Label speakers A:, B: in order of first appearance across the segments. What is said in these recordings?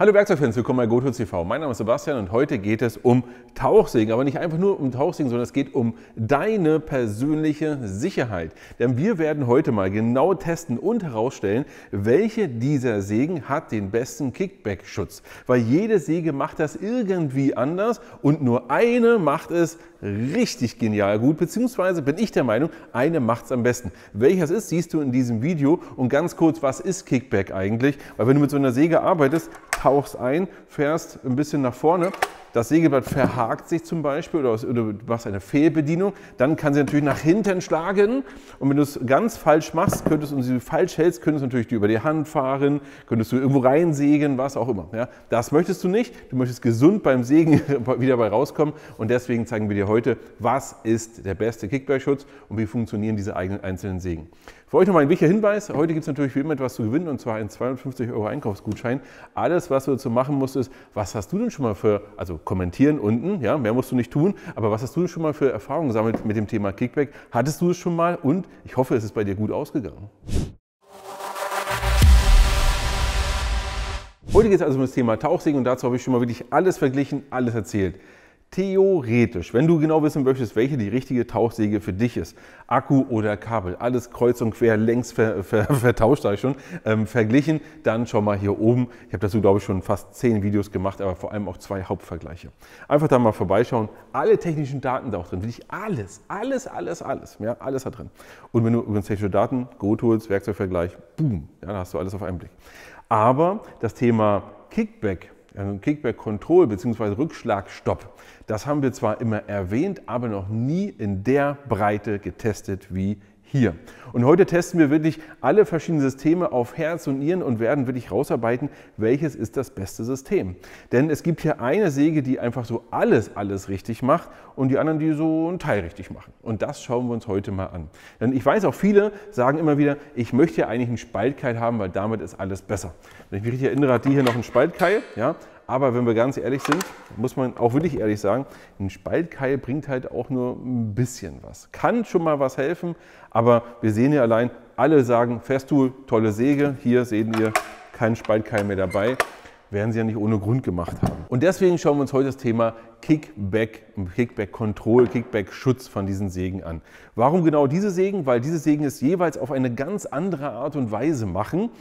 A: Hallo Werkzeugfans, willkommen bei GoTools TV. Mein Name ist Sebastian und heute geht es um Tauchsägen, aber nicht einfach nur um Tauchsägen, sondern es geht um deine persönliche Sicherheit. Denn wir werden heute mal genau testen und herausstellen, welche dieser Sägen hat den besten Kickback-Schutz. Weil jede Säge macht das irgendwie anders und nur eine macht es richtig genial gut, beziehungsweise bin ich der Meinung, eine macht es am besten. Welches ist, siehst du in diesem Video. Und ganz kurz, was ist Kickback eigentlich? Weil wenn du mit so einer Säge arbeitest, tauchst ein, fährst ein bisschen nach vorne, das Sägeblatt verhakt sich zum Beispiel oder du machst eine Fehlbedienung, dann kann sie natürlich nach hinten schlagen und wenn du es ganz falsch machst, und sie falsch hältst, könntest du natürlich über die Hand fahren, könntest du irgendwo reinsägen, was auch immer. Ja, das möchtest du nicht, du möchtest gesund beim Sägen wieder bei rauskommen und deswegen zeigen wir dir heute, was ist der beste Kickback-Schutz und wie funktionieren diese einzelnen Sägen. Für euch nochmal ein wichtiger Hinweis, heute gibt es natürlich wie immer etwas zu gewinnen und zwar einen 250 € Einkaufsgutschein. Alles, was du dazu machen musst, ist, was hast du denn schon mal für, also kommentieren unten, ja, mehr musst du nicht tun, aber was hast du denn schon mal für Erfahrungen gesammelt mit dem Thema Kickback? Hattest du es schon mal und ich hoffe, es ist bei dir gut ausgegangen. Heute geht es also um das Thema Tauchsägen und dazu habe ich schon mal wirklich alles verglichen, alles erzählt. Theoretisch, wenn du genau wissen möchtest, welche die richtige Tauchsäge für dich ist, Akku oder Kabel, alles kreuz und quer, längs vertauscht, sage ich schon, verglichen, dann schau mal hier oben. Ich habe dazu, glaube ich, schon fast 10 Videos gemacht, aber vor allem auch 2 Hauptvergleiche. Einfach da mal vorbeischauen, alle technischen Daten da auch drin, wirklich alles, ja, alles da drin. Und wenn du übrigens technische Daten, GoTools, Werkzeugvergleich, boom, ja, da hast du alles auf einen Blick. Aber das Thema Kickback, Kickback-Control bzw. Rückschlagstopp, das haben wir zwar immer erwähnt, aber noch nie in der Breite getestet wie hier. Und heute testen wir wirklich alle verschiedenen Systeme auf Herz und Nieren und werden wirklich rausarbeiten, welches ist das beste System. Denn es gibt hier eine Säge, die einfach so alles richtig macht und die anderen, die so einen Teil richtig machen. Und das schauen wir uns heute mal an. Denn ich weiß auch, viele sagen immer wieder, ich möchte ja eigentlich einen Spaltkeil haben, weil damit ist alles besser. Wenn ich mich richtig erinnere, hat die hier noch einen Spaltkeil, ja. Aber wenn wir ganz ehrlich sind, muss man auch wirklich ehrlich sagen, ein Spaltkeil bringt halt auch nur ein bisschen was. Kann schon mal was helfen, aber wir sehen hier allein, alle sagen, Festool, tolle Säge, hier sehen wir keinen Spaltkeil mehr dabei. Werden sie ja nicht ohne Grund gemacht haben. Und deswegen schauen wir uns heute das Thema Kickback-Control, Kickback-Schutz von diesen Sägen an. Warum genau diese Sägen? Weil diese Sägen es jeweils auf eine ganz andere Art und Weise machen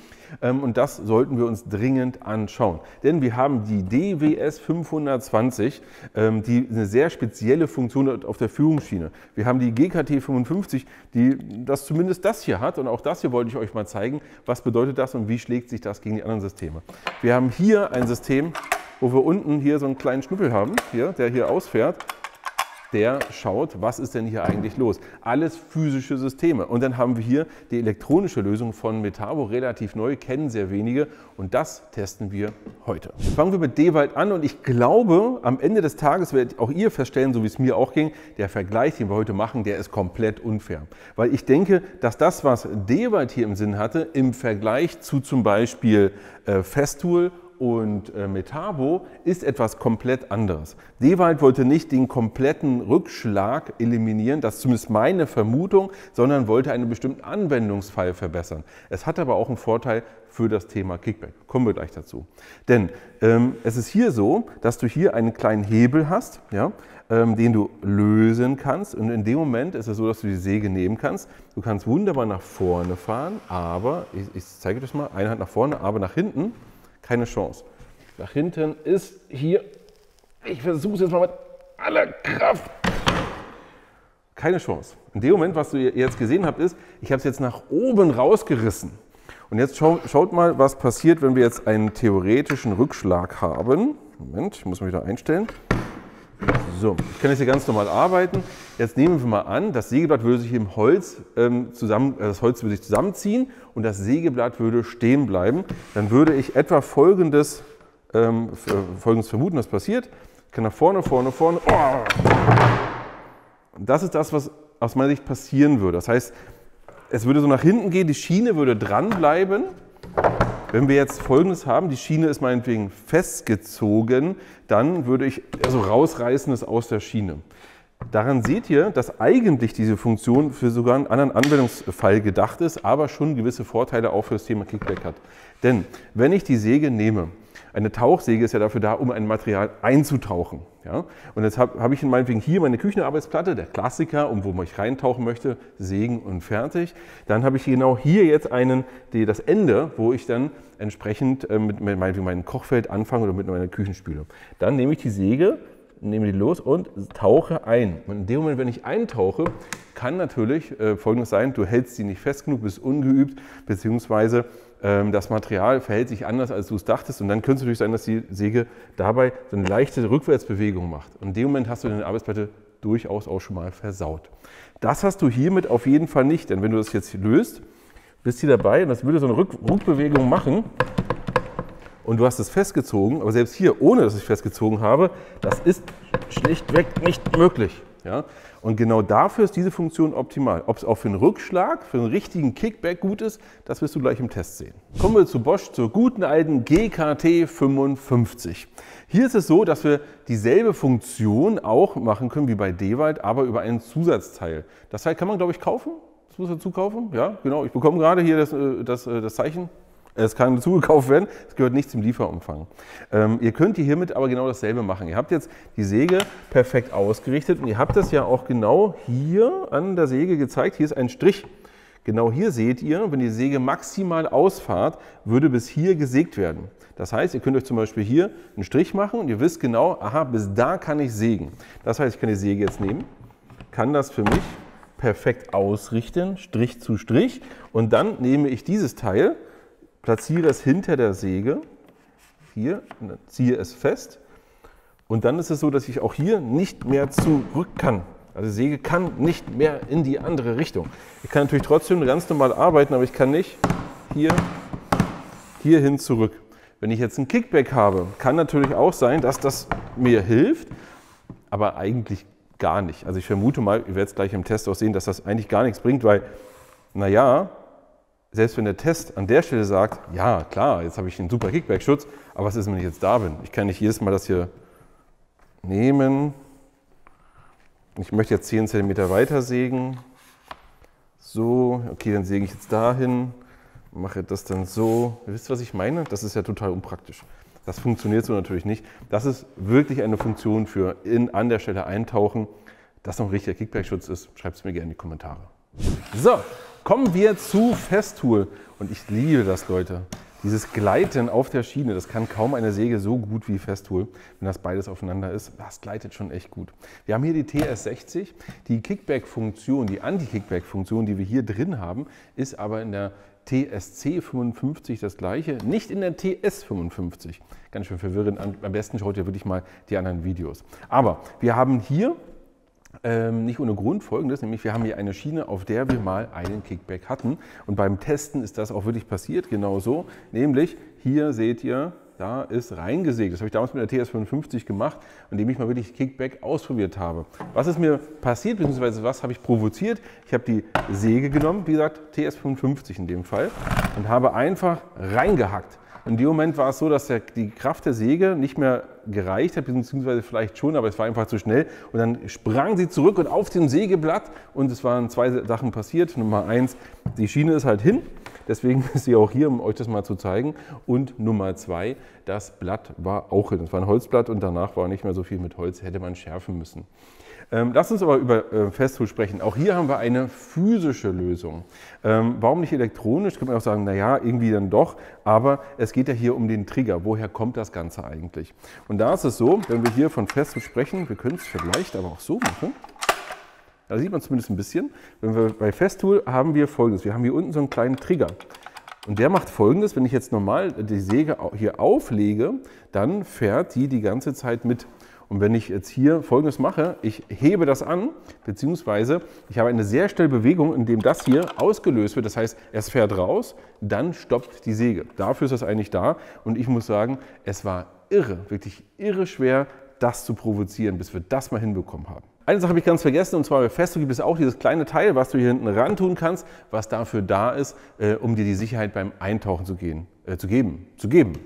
A: und das sollten wir uns dringend anschauen. Denn wir haben die DWS 520, die eine sehr spezielle Funktion hat auf der Führungsschiene. Wir haben die GKT 55, die das zumindest das hier hat und auch das hier wollte ich euch mal zeigen. Was bedeutet das und wie schlägt sich das gegen die anderen Systeme? Wir haben hier ein System, wo wir unten hier so einen kleinen Schnuppel haben, hier, der hier ausfährt, der schaut, was ist denn hier eigentlich los. Alles physische Systeme. Und dann haben wir hier die elektronische Lösung von Metabo, relativ neu, kennen sehr wenige und das testen wir heute. Fangen wir mit Dewalt an und ich glaube, am Ende des Tages werdet auch ihr feststellen, so wie es mir auch ging, der Vergleich, den wir heute machen, der ist komplett unfair. Weil ich denke, dass das, was Dewalt hier im Sinn hatte, im Vergleich zu zum Beispiel Festool und Metabo ist etwas komplett anderes. Dewalt wollte nicht den kompletten Rückschlag eliminieren, das ist zumindest meine Vermutung, sondern wollte einen bestimmten Anwendungsfall verbessern. Es hat aber auch einen Vorteil für das Thema Kickback. Kommen wir gleich dazu. Denn es ist hier so, dass du hier einen kleinen Hebel hast, ja, den du lösen kannst und in dem Moment ist es so, dass du die Säge nehmen kannst. Du kannst wunderbar nach vorne fahren, aber, ich zeige dir das mal, eine Hand nach vorne, aber nach hinten keine Chance. Nach hinten ist hier, ich versuche es jetzt mal mit aller Kraft, keine Chance. In dem Moment, was du jetzt gesehen habt, ist, ich habe es jetzt nach oben rausgerissen. Und jetzt schaut mal, was passiert, wenn wir jetzt einen theoretischen Rückschlag haben. Moment, ich muss mich wieder einstellen. So, ich kann jetzt hier ganz normal arbeiten. Jetzt nehmen wir mal an, das Sägeblatt würde sich im Holz das Holz würde sich zusammenziehen und das Sägeblatt würde stehen bleiben. Dann würde ich etwa Folgendes vermuten, was passiert. Ich kann nach vorne. Oh! Das ist das, was aus meiner Sicht passieren würde. Das heißt, es würde so nach hinten gehen, die Schiene würde dranbleiben. Wenn wir jetzt Folgendes haben, die Schiene ist meinetwegen festgezogen, dann würde ich also rausreißen es aus der Schiene. Daran seht ihr, dass eigentlich diese Funktion für sogar einen anderen Anwendungsfall gedacht ist, aber schon gewisse Vorteile auch für das Thema Kickback hat. Denn wenn ich die Säge nehme Eine Tauchsäge ist ja dafür da, um ein Material einzutauchen. Ja? Und jetzt habe ich meinetwegen hier meine Küchenarbeitsplatte, der Klassiker, wo ich reintauchen möchte, sägen und fertig. Dann habe ich genau hier jetzt das Ende, wo ich dann entsprechend mit meinem Kochfeld anfange oder mit meiner Küchenspüle. Dann nehme ich die Säge, nehme die los und tauche ein. Und in dem Moment, wenn ich eintauche, kann natürlich Folgendes sein: Du hältst sie nicht fest genug, bist ungeübt, beziehungsweise das Material verhält sich anders, als du es dachtest. Und dann könnte es natürlich sein, dass die Säge dabei so eine leichte Rückwärtsbewegung macht. Und in dem Moment hast du deine Arbeitsplatte durchaus auch schon mal versaut. Das hast du hiermit auf jeden Fall nicht, denn wenn du das jetzt löst, bist du dabei und das würde so eine Rückbewegung machen. Und du hast es festgezogen, aber selbst hier, ohne dass ich festgezogen habe, das ist schlichtweg nicht möglich. Ja? Und genau dafür ist diese Funktion optimal. Ob es auch für einen Rückschlag, für einen richtigen Kickback gut ist, das wirst du gleich im Test sehen. Kommen wir zu Bosch, zur guten alten GKT 55. Hier ist es so, dass wir dieselbe Funktion auch machen können wie bei Dewalt, aber über einen Zusatzteil. Das Teil kann man, glaube ich, kaufen. Das muss dazu kaufen. Ja, genau. Ich bekomme gerade hier das Zeichen. Es kann dazugekauft werden, es gehört nicht zum Lieferumfang. Ihr könnt hiermit aber genau dasselbe machen. Ihr habt jetzt die Säge perfekt ausgerichtet und ihr habt das ja auch genau hier an der Säge gezeigt. Hier ist ein Strich. Genau hier seht ihr, wenn die Säge maximal ausfahrt, würde bis hier gesägt werden. Das heißt, ihr könnt euch zum Beispiel hier einen Strich machen und ihr wisst genau, aha, bis da kann ich sägen. Das heißt, ich kann die Säge jetzt nehmen, kann das für mich perfekt ausrichten, Strich zu Strich, und dann nehme ich dieses Teil, platziere es hinter der Säge, hier, und dann ziehe es fest, und dann ist es so, dass ich auch hier nicht mehr zurück kann. Also die Säge kann nicht mehr in die andere Richtung. Ich kann natürlich trotzdem ganz normal arbeiten, aber ich kann nicht hierhin zurück. Wenn ich jetzt einen Kickback habe, kann natürlich auch sein, dass das mir hilft, aber eigentlich gar nicht. Also ich vermute mal, ihr werdet es gleich im Test auch sehen, dass das eigentlich gar nichts bringt, weil, naja, selbst wenn der Test an der Stelle sagt, ja klar, jetzt habe ich einen super Kickback-Schutz, aber was ist, wenn ich jetzt da bin? Ich kann nicht jedes Mal das hier nehmen. Ich möchte jetzt 10 cm weiter sägen. So, okay, dann säge ich jetzt dahin, mache das dann so. Ihr wisst, was ich meine? Das ist ja total unpraktisch. Das funktioniert so natürlich nicht. Das ist wirklich eine Funktion für an der Stelle eintauchen. Das noch ein richtiger Kickback-Schutz ist, schreibt es mir gerne in die Kommentare. So, kommen wir zu Festool. Und ich liebe das, Leute. Dieses Gleiten auf der Schiene, das kann kaum eine Säge so gut wie Festool, wenn das beides aufeinander ist. Das gleitet schon echt gut. Wir haben hier die TS60. Die Kickback-Funktion, die Anti-Kickback-Funktion, die wir hier drin haben, ist aber in der TSC 55 das gleiche, nicht in der TS 55. Ganz schön verwirrend. Am besten schaut ihr wirklich mal die anderen Videos. Aber wir haben hier nicht ohne Grund Folgendes, nämlich wir haben hier eine Schiene, auf der wir mal einen Kickback hatten. Und beim Testen ist das auch wirklich passiert, genau so. Nämlich, hier seht ihr, da ist reingesägt. Das habe ich damals mit der TS 55 gemacht, indem ich mal wirklich Kickback ausprobiert habe. Was ist mir passiert, beziehungsweise was habe ich provoziert? Ich habe die Säge genommen, wie gesagt, TS 55 in dem Fall, und habe einfach reingehackt. In dem Moment war es so, dass die Kraft der Säge nicht mehr gereicht hat, beziehungsweise vielleicht schon, aber es war einfach zu schnell. Und dann sprang sie zurück und auf dem Sägeblatt, und es waren 2 Sachen passiert. Nummer 1, die Schiene ist halt hin, deswegen ist sie auch hier, um euch das mal zu zeigen. Und Nummer 2, das Blatt war auch hin. Es war ein Holzblatt und danach war nicht mehr so viel mit Holz, hätte man schärfen müssen. Lass uns aber über Festool sprechen. Auch hier haben wir eine physische Lösung. Warum nicht elektronisch? Könnte man auch sagen, naja, irgendwie dann doch. Aber es geht ja hier um den Trigger. Woher kommt das Ganze eigentlich? Und da ist es so, wenn wir hier von Festool sprechen, wir können es vielleicht aber auch so machen. Da sieht man zumindest ein bisschen. Wenn wir bei Festool haben wir Folgendes. Wir haben hier unten so einen kleinen Trigger. Und der macht Folgendes: Wenn ich jetzt normal die Säge hier auflege, dann fährt die ganze Zeit mit. Und wenn ich jetzt hier Folgendes mache, ich hebe das an, beziehungsweise ich habe eine sehr schnelle Bewegung, indem das hier ausgelöst wird. Das heißt, es fährt raus, dann stoppt die Säge. Dafür ist das eigentlich da. Und ich muss sagen, es war irre, wirklich irre schwer, das zu provozieren, bis wir das mal hinbekommen haben. Eine Sache habe ich ganz vergessen, und zwar bei Festool gibt es auch dieses kleine Teil, was du hier hinten ran tun kannst, was dafür da ist, um dir die Sicherheit beim Eintauchen zu geben.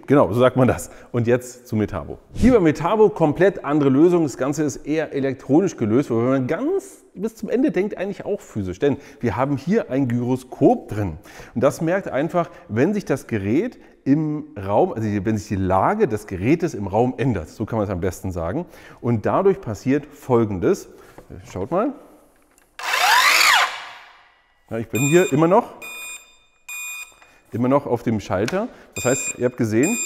A: Genau, so sagt man das. Und jetzt zu Metabo. Hier bei Metabo komplett andere Lösung. Das Ganze ist eher elektronisch gelöst, wo man ganz bis zum Ende denkt, eigentlich auch physisch. Denn wir haben hier ein Gyroskop drin. Und das merkt einfach, wenn sich das Gerät im Raum, also wenn sich die Lage des Gerätes im Raum ändert. So kann man es am besten sagen. Und dadurch passiert Folgendes. Schaut mal. Ja, ich bin hier immer noch auf dem Schalter. Das heißt, ihr habt gesehen,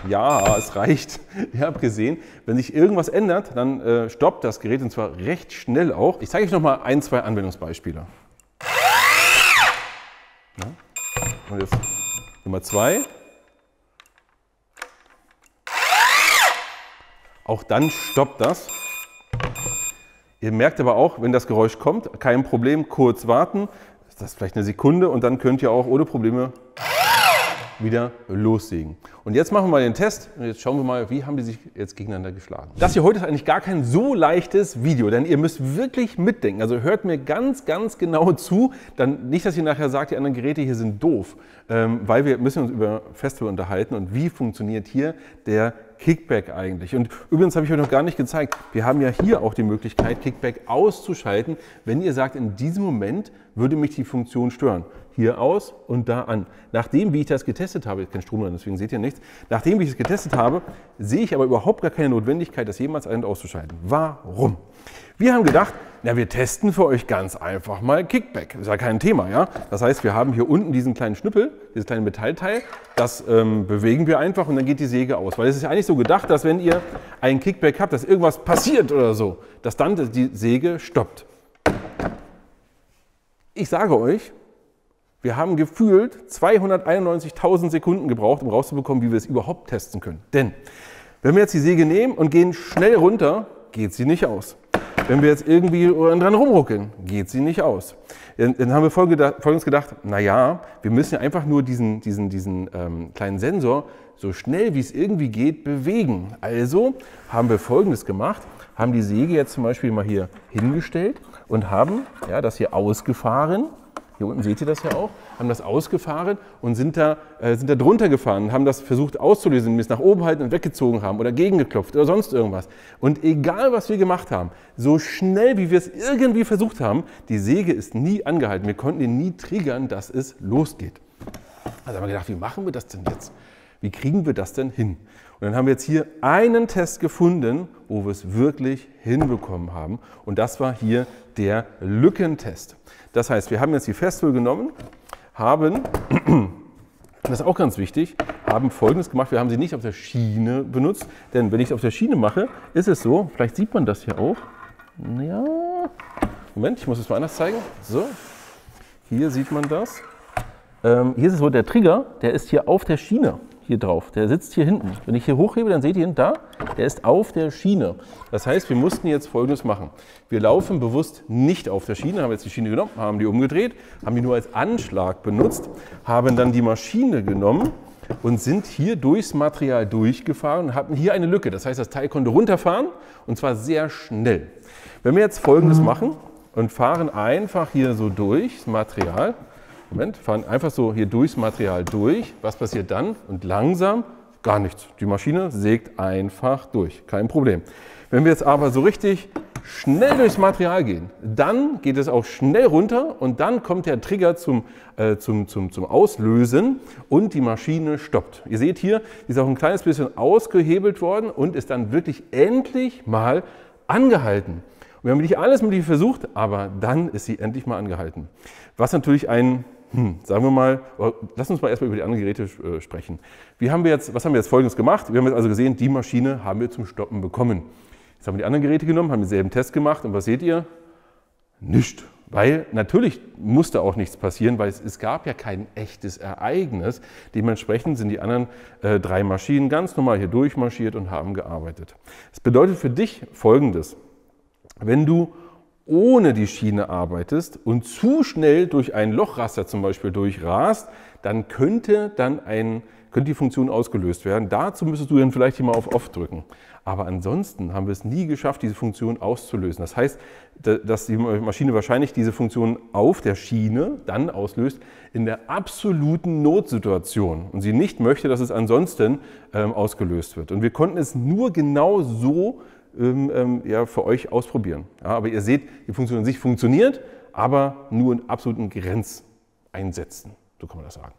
A: ja, es reicht. Ihr habt gesehen, wenn sich irgendwas ändert, dann stoppt das Gerät und zwar recht schnell auch. Ich zeige euch noch mal ein, zwei Anwendungsbeispiele. Ja. Und jetzt Nummer 2. Auch dann stoppt das. Ihr merkt aber auch, wenn das Geräusch kommt, kein Problem, kurz warten. Das ist vielleicht eine Sekunde und dann könnt ihr auch ohne Probleme wieder loslegen. Und jetzt machen wir mal den Test und jetzt schauen wir mal, wie haben die sich jetzt gegeneinander geschlagen. Das hier heute ist eigentlich gar kein so leichtes Video, denn ihr müsst wirklich mitdenken. Also hört mir ganz, ganz genau zu, dann nicht, dass ihr nachher sagt, die anderen Geräte hier sind doof, weil wir müssen uns über Festival unterhalten und wie funktioniert hier der Kickback eigentlich. Und übrigens habe ich euch noch gar nicht gezeigt, wir haben ja hier auch die Möglichkeit, Kickback auszuschalten, wenn ihr sagt, in diesem Moment würde mich die Funktion stören. Hier aus und da an. Nachdem, wie ich das getestet habe, kein Strom drin, deswegen seht ihr nichts, nachdem ich es getestet habe, sehe ich aber überhaupt gar keine Notwendigkeit, das jemals ein- und auszuschalten. Warum? Wir haben gedacht, na, wir testen für euch ganz einfach mal Kickback. Ist ja kein Thema, ja? Das heißt, wir haben hier unten diesen kleinen Schnüppel, dieses kleine Metallteil, das bewegen wir einfach und dann geht die Säge aus. Weil es ist ja eigentlich so gedacht, dass wenn ihr einen Kickback habt, dass irgendwas passiert oder so, dass dann die Säge stoppt. Ich sage euch, wir haben gefühlt 291.000 Sekunden gebraucht, um rauszubekommen, wie wir es überhaupt testen können. Denn wenn wir jetzt die Säge nehmen und gehen schnell runter, geht sie nicht aus. Wenn wir jetzt irgendwie dran rumruckeln, geht sie nicht aus. Dann haben wir Folgendes gedacht, naja, wir müssen ja einfach nur diesen kleinen Sensor so schnell wie es irgendwie geht bewegen. Also haben wir Folgendes gemacht, haben die Säge jetzt zum Beispiel mal hier hingestellt und haben ja, das hier ausgefahren. Hier unten seht ihr das ja auch, haben das ausgefahren und sind da drunter gefahren, haben das versucht auszulösen, indem wir es nach oben halten und weggezogen haben oder gegengeklopft oder sonst irgendwas. Und egal, was wir gemacht haben, so schnell, wie wir es irgendwie versucht haben, die Säge ist nie angehalten. Wir konnten ihn nie triggern, dass es losgeht. Also haben wir gedacht, wie machen wir das denn jetzt? Wie kriegen wir das denn hin? Und dann haben wir jetzt hier einen Test gefunden, wo wir es wirklich hinbekommen haben. Und das war hier der Lückentest. Das heißt, wir haben jetzt die Festool genommen, haben, das ist auch ganz wichtig, haben Folgendes gemacht. Wir haben sie nicht auf der Schiene benutzt, denn wenn ich es auf der Schiene mache, ist es so, vielleicht sieht man das hier auch. Ja, Moment, ich muss es mal anders zeigen. So, hier sieht man das. Hier ist es so, der Trigger, der ist hier auf der Schiene. Hier drauf, der sitzt hier hinten. Wenn ich hier hochhebe, dann seht ihr ihn da, der ist auf der Schiene. Das heißt, wir mussten jetzt Folgendes machen. Wir laufen bewusst nicht auf der Schiene, haben jetzt die Schiene genommen, haben die umgedreht, haben die nur als Anschlag benutzt, haben dann die Maschine genommen und sind hier durchs Material durchgefahren und hatten hier eine Lücke. Das heißt, das Teil konnte runterfahren und zwar sehr schnell. Wenn wir jetzt Folgendes machen und fahren einfach hier so durchs Material, Moment, fahren einfach so hier durchs Material durch. Was passiert dann? Und langsam gar nichts. Die Maschine sägt einfach durch. Kein Problem. Wenn wir jetzt aber so richtig schnell durchs Material gehen, dann geht es auch schnell runter und dann kommt der Trigger zum Auslösen und die Maschine stoppt. Ihr seht hier, die ist auch ein kleines bisschen ausgehebelt worden und ist dann wirklich endlich mal angehalten. Und wir haben nicht alles Mögliche versucht, aber dann ist sie endlich mal angehalten. Was natürlich sagen wir mal, lass uns mal erstmal über die anderen Geräte sprechen. Was haben wir jetzt Folgendes gemacht? Wir haben jetzt also gesehen, die Maschine haben wir zum Stoppen bekommen. Jetzt haben wir die anderen Geräte genommen, haben denselben Test gemacht und was seht ihr? Nichts. Weil natürlich musste auch nichts passieren, weil es gab ja kein echtes Ereignis. Dementsprechend sind die anderen 3 Maschinen ganz normal hier durchmarschiert und haben gearbeitet. Das bedeutet für dich Folgendes. Wenn du ohne die Schiene arbeitest und zu schnell durch ein Lochraster zum Beispiel durchrast, dann könnte die Funktion ausgelöst werden. Dazu müsstest du dann vielleicht hier mal auf Off drücken. Aber ansonsten haben wir es nie geschafft, diese Funktion auszulösen. Das heißt, dass die Maschine wahrscheinlich diese Funktion auf der Schiene dann auslöst in der absoluten Notsituation und sie nicht möchte, dass es ansonsten ausgelöst wird. Und wir konnten es nur genau so für euch ausprobieren. Ja, aber ihr seht, die Funktion an sich funktioniert, aber nur in absoluten Grenzeinsätzen, so kann man das sagen.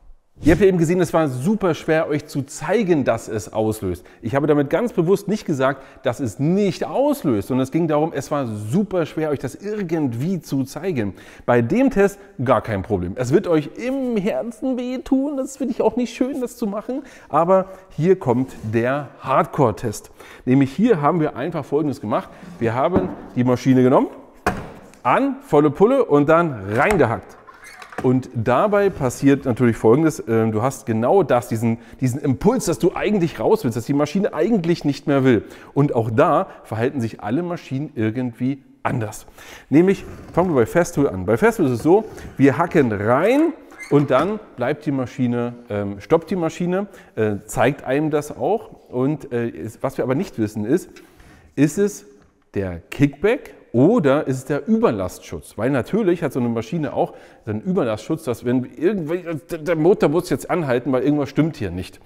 A: Ihr habt ja eben gesehen, es war super schwer, euch zu zeigen, dass es auslöst. Ich habe damit ganz bewusst nicht gesagt, dass es nicht auslöst, sondern es ging darum, es war super schwer, euch das irgendwie zu zeigen. Bei dem Test gar kein Problem. Es wird euch im Herzen wehtun, das finde ich auch nicht schön, das zu machen, aber hier kommt der Hardcore-Test. Nämlich hier haben wir einfach Folgendes gemacht. Wir haben die Maschine genommen, an, volle Pulle und dann reingehackt. Und dabei passiert natürlich Folgendes, du hast genau das, diesen Impuls, dass du eigentlich raus willst, dass die Maschine eigentlich nicht mehr will. Und auch da verhalten sich alle Maschinen irgendwie anders. Nämlich, fangen wir bei Festool an. Bei Festool ist es so, wir hacken rein und dann bleibt die Maschine, stoppt die Maschine, zeigt einem das auch. Und was wir aber nicht wissen ist es der Kickback? Oder ist es der Überlastschutz? Weil natürlich hat so eine Maschine auch einen Überlastschutz, dass wenn der Motor muss jetzt anhalten, weil irgendwas stimmt hier nicht.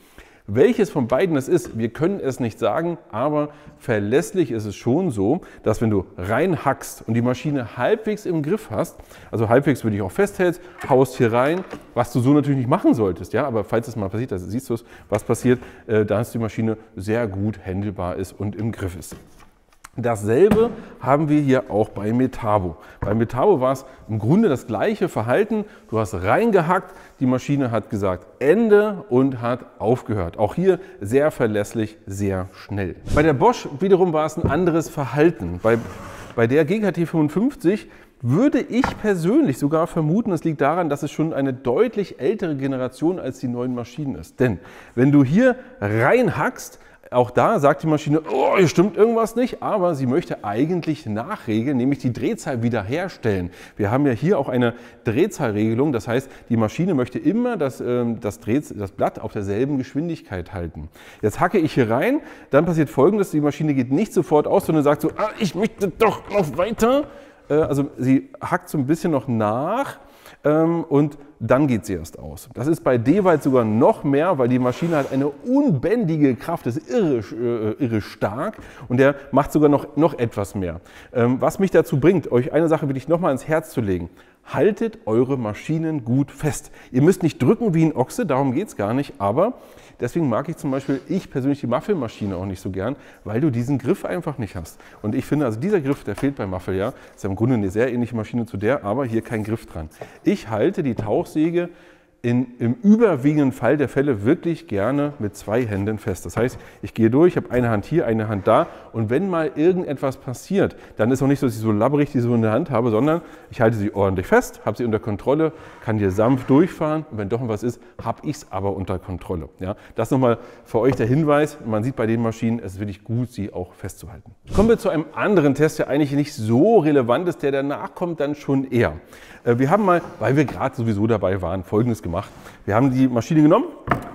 A: Welches von beiden es ist, wir können es nicht sagen, aber verlässlich ist es schon so, dass wenn du reinhackst und die Maschine halbwegs im Griff hast, also halbwegs würde ich auch festhältst, haust hier rein, was du so natürlich nicht machen solltest, ja, aber falls es mal passiert, also siehst du es, was passiert, dass die Maschine sehr gut handelbar ist und im Griff ist. Dasselbe haben wir hier auch bei Metabo. Bei Metabo war es im Grunde das gleiche Verhalten. Du hast reingehackt, die Maschine hat gesagt Ende und hat aufgehört. Auch hier sehr verlässlich, sehr schnell. Bei der Bosch wiederum war es ein anderes Verhalten. Bei der GKT 55 würde ich persönlich sogar vermuten, es liegt daran, dass es schon eine deutlich ältere Generation als die neuen Maschinen ist. Denn wenn du hier reinhackst, auch da sagt die Maschine, oh, hier stimmt irgendwas nicht, aber sie möchte eigentlich nachregeln, nämlich die Drehzahl wiederherstellen. Wir haben ja hier auch eine Drehzahlregelung, das heißt, die Maschine möchte immer das Blatt auf derselben Geschwindigkeit halten. Jetzt hacke ich hier rein, dann passiert Folgendes, die Maschine geht nicht sofort aus, sondern sagt so, ich möchte doch noch weiter. Also sie hackt so ein bisschen noch nach und dann geht sie erst aus. Das ist bei Dewalt sogar noch mehr, weil die Maschine hat eine unbändige Kraft, das ist irre stark und der macht sogar noch etwas mehr. Was mich dazu bringt, euch eine Sache will ich nochmal ans Herz zu legen. Haltet eure Maschinen gut fest. Ihr müsst nicht drücken wie ein Ochse, darum geht es gar nicht, aber deswegen mag ich zum Beispiel, ich persönlich die Muffelmaschine auch nicht so gern, weil du diesen Griff einfach nicht hast. Und ich finde, also dieser Griff, der fehlt bei Muffel, ja, ist ja im Grunde eine sehr ähnliche Maschine zu der, aber hier kein Griff dran. Ich halte die Tauchsäge im überwiegenden Fall der Fälle wirklich gerne mit 2 Händen fest. Das heißt, ich gehe durch, habe eine Hand hier, eine Hand da und wenn mal irgendetwas passiert, dann ist auch nicht so, dass ich so labberig die so in der Hand habe, sondern ich halte sie ordentlich fest, habe sie unter Kontrolle, kann hier sanft durchfahren und wenn doch was ist, habe ich es aber unter Kontrolle. Ja, das nochmal für euch der Hinweis, man sieht bei den Maschinen, es ist wirklich gut, sie auch festzuhalten. Kommen wir zu einem anderen Test, der eigentlich nicht so relevant ist, der danach kommt dann schon eher. Wir haben mal, weil wir gerade sowieso dabei waren, Folgendes gemacht. Wir haben die Maschine genommen,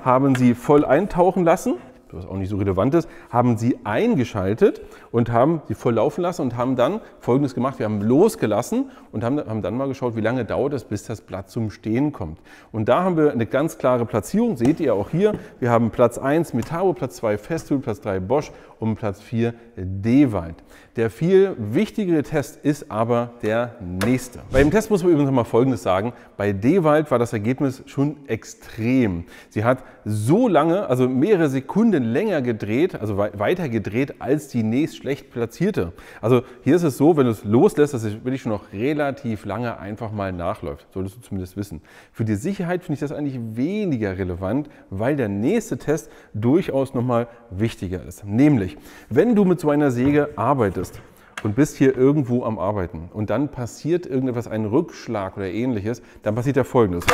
A: haben sie voll eintauchen lassen, was auch nicht so relevant ist, haben sie eingeschaltet und haben sie voll laufen lassen und haben dann Folgendes gemacht. Wir haben losgelassen und haben dann mal geschaut, wie lange dauert es, bis das Blatt zum Stehen kommt. Und da haben wir eine ganz klare Platzierung, seht ihr auch hier. Wir haben Platz 1 Metabo, Platz 2 Festool, Platz 3 Bosch und Platz 4 Dewalt. Der viel wichtigere Test ist aber der nächste. Bei dem Test muss man übrigens noch mal Folgendes sagen. Bei Dewalt war das Ergebnis schon extrem. Sie hat so lange, also mehrere Sekunden länger gedreht, also weiter gedreht als die nächst schlecht platzierte. Also hier ist es so, wenn du es loslässt, dass es wirklich schon noch relativ lange einfach mal nachläuft. Solltest du zumindest wissen. Für die Sicherheit finde ich das eigentlich weniger relevant, weil der nächste Test durchaus nochmal wichtiger ist. Nämlich, wenn du mit so einer Säge arbeitest und bist hier irgendwo am Arbeiten und dann passiert irgendetwas, ein Rückschlag oder ähnliches, dann passiert ja Folgendes.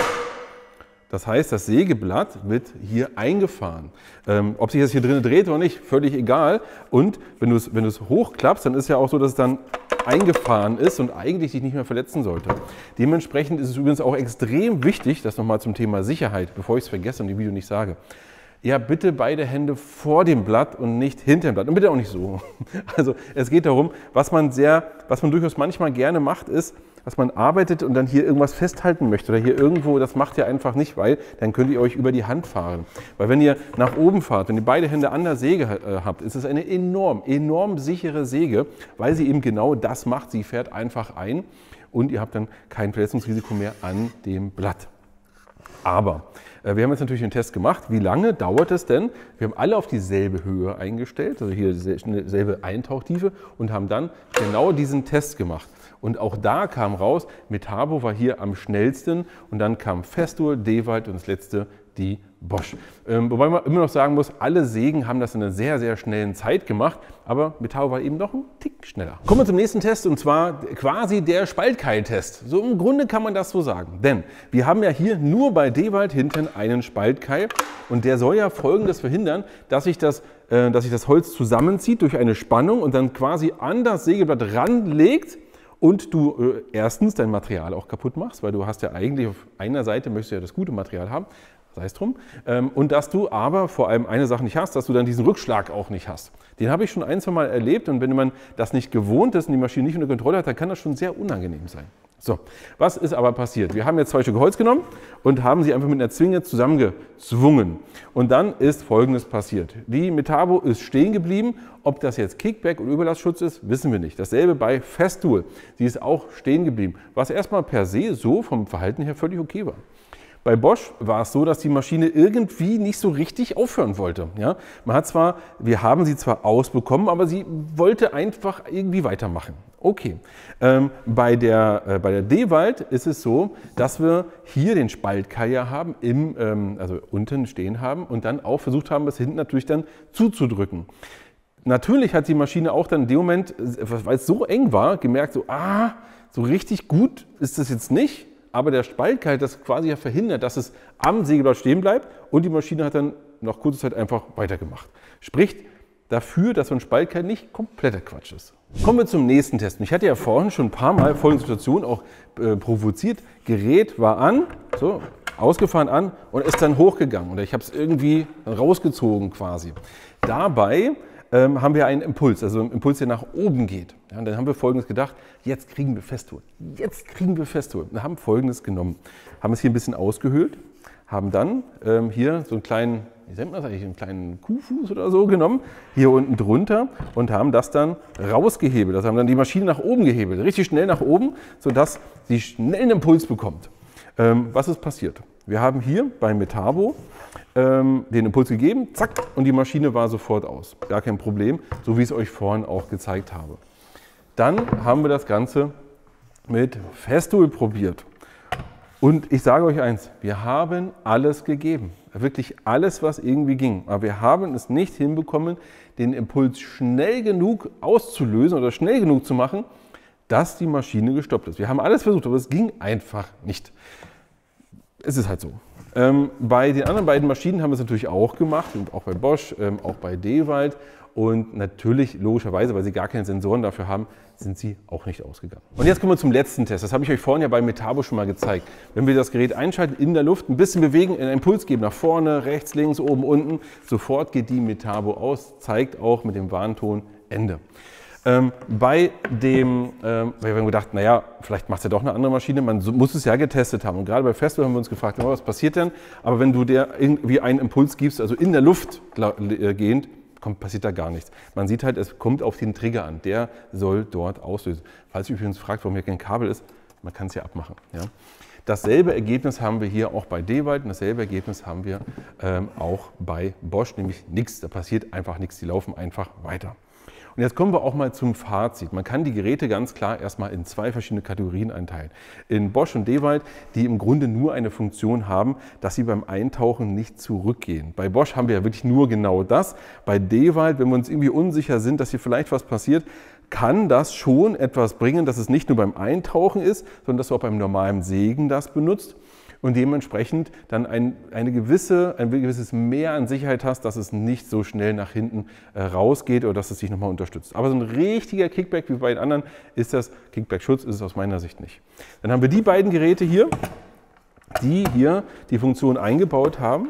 A: Das heißt, das Sägeblatt wird hier eingefahren. Ob sich das hier drin dreht oder nicht, völlig egal. Und wenn du es hochklappst, dann ist ja auch so, dass es dann eingefahren ist und eigentlich dich nicht mehr verletzen sollte. Dementsprechend ist es übrigens auch extrem wichtig, das nochmal zum Thema Sicherheit, bevor ich es vergesse und im Video nicht sage. Ja, bitte beide Hände vor dem Blatt und nicht hinter dem Blatt. Und bitte auch nicht so. Also es geht darum, was man durchaus manchmal gerne macht, ist, dass man arbeitet und dann hier irgendwas festhalten möchte oder hier irgendwo, das macht ihr einfach nicht, weil dann könnt ihr euch über die Hand fahren. Weil wenn ihr nach oben fahrt, wenn ihr beide Hände an der Säge habt, ist es eine enorm sichere Säge, weil sie eben genau das macht. Sie fährt einfach ein und ihr habt dann kein Verletzungsrisiko mehr an dem Blatt. Aber wir haben jetzt natürlich einen Test gemacht. Wie lange dauert es denn? Wir haben alle auf dieselbe Höhe eingestellt, also hier dieselbe Eintauchtiefe und haben dann genau diesen Test gemacht. Und auch da kam raus, Metabo war hier am schnellsten und dann kam Festool, Dewald und das letzte die Bosch. Wobei man immer noch sagen muss, alle Sägen haben das in einer sehr, sehr schnellen Zeit gemacht, aber Metabo war eben noch ein Tick schneller. Kommen wir zum nächsten Test und zwar quasi der Spaltkeil-Test. So im Grunde kann man das so sagen, denn wir haben ja hier nur bei Dewald hinten einen Spaltkeil und der soll ja Folgendes verhindern, dass sich das Holz zusammenzieht durch eine Spannung und dann quasi an das Sägeblatt ranlegt. Und du erstens dein Material auch kaputt machst, weil du hast ja eigentlich auf einer Seite möchtest du ja das gute Material haben, sei es drum. Und dass du aber vor allem eine Sache nicht hast, dass du dann diesen Rückschlag auch nicht hast. Den habe ich schon ein, zwei Mal erlebt und wenn man das nicht gewohnt ist und die Maschine nicht unter Kontrolle hat, dann kann das schon sehr unangenehm sein. So, was ist aber passiert? Wir haben jetzt 2 Stücke Holz genommen und haben sie einfach mit einer Zwinge zusammengezwungen. Und dann ist Folgendes passiert. Die Metabo ist stehen geblieben. Ob das jetzt Kickback und Überlastschutz ist, wissen wir nicht. Dasselbe bei Festool. Sie ist auch stehen geblieben, was erstmal per se so vom Verhalten her völlig okay war. Bei Bosch war es so, dass die Maschine irgendwie nicht so richtig aufhören wollte. Ja? Wir haben sie zwar ausbekommen, aber sie wollte einfach irgendwie weitermachen. Okay. Bei der Dewald ist es so, dass wir hier den Spaltkeil ja haben, also unten stehen haben und dann auch versucht haben, das hinten natürlich dann zuzudrücken. Natürlich hat die Maschine auch dann in dem Moment, weil es so eng war, gemerkt, so richtig gut ist das jetzt nicht. Aber der Spaltkeil hat das quasi ja verhindert, dass es am Sägeblatt stehen bleibt und die Maschine hat dann nach kurzer Zeit einfach weitergemacht. Spricht dafür, dass so ein Spaltkeil nicht kompletter Quatsch ist. Kommen wir zum nächsten Test. Ich hatte ja vorhin schon ein paar Mal folgende Situation auch provoziert. Gerät war an, so ausgefahren an und ist dann hochgegangen. Oder ich habe es irgendwie rausgezogen quasi. Dabei haben wir einen Impuls, also einen Impuls, der nach oben geht. Ja, und dann haben wir Folgendes gedacht, jetzt kriegen wir Festool. Jetzt kriegen wir Festool. Wir haben Folgendes genommen, haben es hier ein bisschen ausgehöhlt, haben dann hier so einen kleinen, wie nennt man das eigentlich, einen kleinen Kuhfuß oder so genommen, hier unten drunter und haben das dann rausgehebelt. Das haben dann die Maschine nach oben gehebelt, richtig schnell nach oben, sodass sie schnell einen Impuls bekommt. Was ist passiert? Wir haben hier bei Metabo den Impuls gegeben, zack, und die Maschine war sofort aus. Gar kein Problem, so wie ich es euch vorhin auch gezeigt habe. Dann haben wir das Ganze mit Festool probiert. Und ich sage euch eins, wir haben alles gegeben. Wirklich alles, was irgendwie ging. Aber wir haben es nicht hinbekommen, den Impuls schnell genug auszulösen oder schnell genug zu machen, dass die Maschine gestoppt ist. Wir haben alles versucht, aber es ging einfach nicht. Es ist halt so. Bei den anderen beiden Maschinen haben wir es natürlich auch gemacht, und auch bei Bosch, auch bei Dewald. Und natürlich, logischerweise, weil sie gar keine Sensoren dafür haben, sind sie auch nicht ausgegangen. Und jetzt kommen wir zum letzten Test. Das habe ich euch vorhin ja bei Metabo schon mal gezeigt. Wenn wir das Gerät einschalten, in der Luft ein bisschen bewegen, einen Impuls geben, nach vorne, rechts, links, oben, unten, sofort geht die Metabo aus, zeigt auch mit dem Warnton Ende. Bei dem, weil wir haben gedacht, naja, vielleicht macht es ja doch eine andere Maschine, man muss es ja getestet haben. Und gerade bei Festool haben wir uns gefragt, was passiert denn? Aber wenn du der irgendwie einen Impuls gibst, also in der Luft gehend, passiert da gar nichts. Man sieht halt, es kommt auf den Trigger an, der soll dort auslösen. Falls ihr übrigens fragt, warum hier kein Kabel ist, man kann es ja abmachen. Ja? Dasselbe Ergebnis haben wir hier auch bei Dewald und dasselbe Ergebnis haben wir auch bei Bosch, nämlich nichts. Da passiert einfach nichts, die laufen einfach weiter. Und jetzt kommen wir auch mal zum Fazit. Man kann die Geräte ganz klar erstmal in 2 verschiedene Kategorien einteilen. In Bosch und Dewald, die im Grunde nur eine Funktion haben, dass sie beim Eintauchen nicht zurückgehen. Bei Bosch haben wir ja wirklich nur genau das. Bei Dewald, wenn wir uns irgendwie unsicher sind, dass hier vielleicht was passiert, kann das schon etwas bringen, dass es nicht nur beim Eintauchen ist, sondern dass du auch beim normalen Sägen das benutzt. Und dementsprechend dann ein gewisses Mehr an Sicherheit hast, dass es nicht so schnell nach hinten rausgeht oder dass es dich nochmal unterstützt. Aber so ein richtiger Kickback wie bei den anderen ist das Kickback-Schutz, ist es aus meiner Sicht nicht. Dann haben wir die beiden Geräte hier, die hier die Funktion eingebaut haben.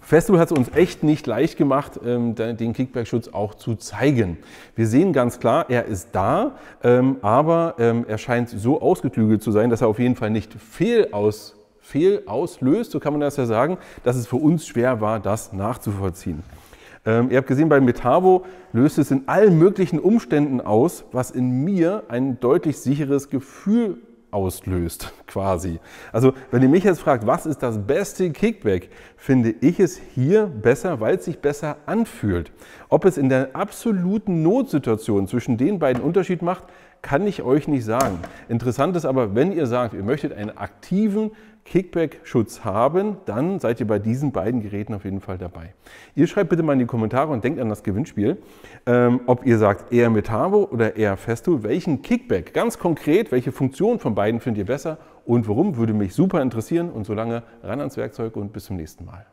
A: Festool hat es uns echt nicht leicht gemacht, den Kickback-Schutz auch zu zeigen. Wir sehen ganz klar, er ist da, aber er scheint so ausgeklügelt zu sein, dass er auf jeden Fall nicht fehlauslöst, so kann man das ja sagen, dass es für uns schwer war, das nachzuvollziehen. Ihr habt gesehen, bei Metabo löst es in allen möglichen Umständen aus, was in mir ein deutlich sicheres Gefühl auslöst, quasi. Also wenn ihr mich jetzt fragt, was ist das beste Kickback, finde ich es hier besser, weil es sich besser anfühlt. Ob es in der absoluten Notsituation zwischen den beiden Unterschied macht, kann ich euch nicht sagen. Interessant ist aber, wenn ihr sagt, ihr möchtet einen aktiven Kickback-Schutz haben, dann seid ihr bei diesen beiden Geräten auf jeden Fall dabei. Ihr schreibt bitte mal in die Kommentare und denkt an das Gewinnspiel, ob ihr sagt eher Metabo oder eher Festool, welchen Kickback, ganz konkret, welche Funktion von beiden findet ihr besser und warum, würde mich super interessieren. Und solange ran ans Werkzeug und bis zum nächsten Mal.